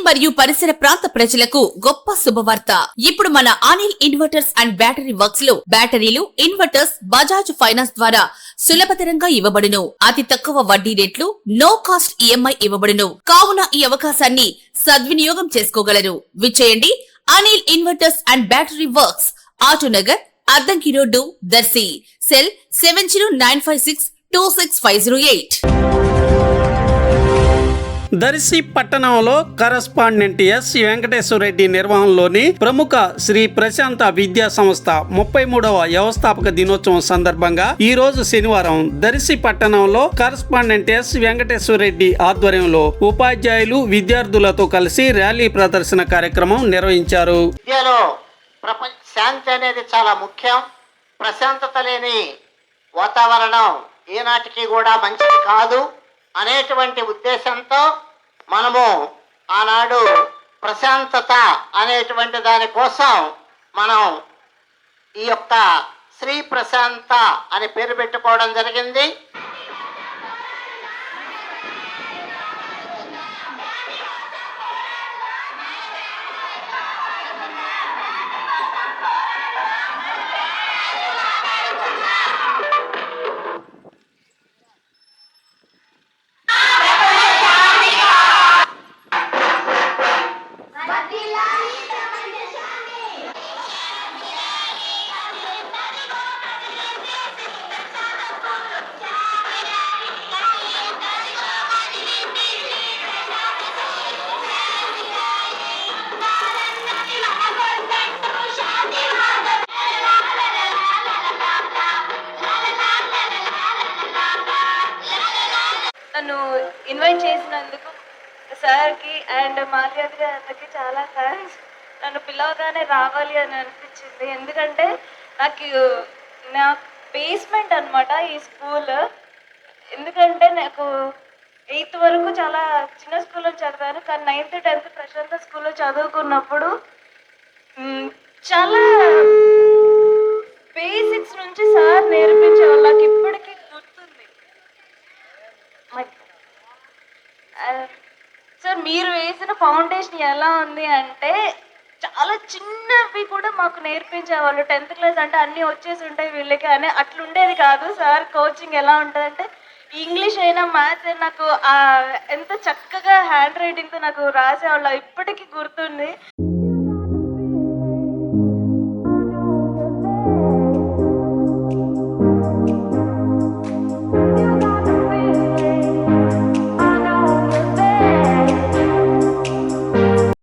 మరియు పరిసర ప్రాంత ప్రజలకు గొప్ప శుభవార్త. ఇప్పుడు మన Anil inverters and battery works లో బ్యాటరీలు, ఇన్వర్టర్స్ బజాజ్ ఫైనాన్స్ ద్వారా సులభతరంగా ఇవ్వబడును. అతి తక్కువ వడ్డీ రేట్లు, నో కాస్ట్ ఈఎంఐ ఇవ్వబడును. కావున ఈ అవకాశాన్ని సద్వినియోగం చేసుకోగలరు. విచ్చేయండి Anil inverters and battery works, Autonagar, Addanki road, Darsi. Cell 7095626508. Darsi పట్టణంలో కరస్పాండెంట్ ఎస్ వెంకటేశ్వర రెడ్డి నిర్వహణలోని ప్రముఖ శ్రీ ప్రశాంత విద్యా సంస్థ 33వ వ్యవస్థాపక దినోత్సవం సందర్భంగా ఈ రోజు శనివారం దర్శి పట్టణంలో కరస్పాండెంట్ ఎస్ వెంకటేశ్వర రెడ్డి ఆధ్వర్యంలో ఉపాధ్యాయులు, విద్యార్థులతో కలిసి ర్యాలీ ప్రదర్శన కార్యక్రమం నిర్వహించారు. శాంతి అనేది చాలా ముఖ్యం. ప్రశాంతత లేని వాతావరణం ఏనాటికి కూడా మంచిది కాదు అనేటువంటి ఉద్దేశంతో మనము ఆనాడు ప్రశాంతత అనేటువంటి దానికోసం మనం ఈ యొక్క శ్రీ ప్రశాంత అనే పేరు పెట్టుకోవడం జరిగింది. నన్ను ఇన్వైట్ చేసినందుకు సార్కి అండ్ మాల్యాద్ గారికి చాలా థ్యాంక్స్. నన్ను పిలవగానే రావాలి అని అనిపించింది. ఎందుకంటే నా బేస్మెంట్ అనమాట ఈ స్కూల్. ఎందుకంటే నాకు 8th వరకు చాలా చిన్న స్కూల్లో చదివాను, కానీ 9th, 10th ప్రశాంత స్కూల్లో చదువుకున్నప్పుడు చాలా బేసిక్స్ నుంచి సార్ నేర్పించే వాళ్ళకి ఇప్పటికీ గుర్తుంది. సార్ మీరు వేసిన ఫౌండేషన్ ఎలా ఉంది అంటే చాలా చిన్నవి కూడా మాకు నేర్పించేవాళ్ళు. 10th క్లాస్ అంటే అన్నీ వచ్చేసి ఉంటాయి వీళ్ళకి అని అట్లుండేది కాదు. సార్ కోచింగ్ ఎలా ఉంటుందంటే ఇంగ్లీష్ అయినా మ్యాథ్స్ అయినా నాకు ఎంత చక్కగా హ్యాండ్ రైటింగ్తో నాకు రాసేవాళ్ళు, ఇప్పటికీ గుర్తుంది.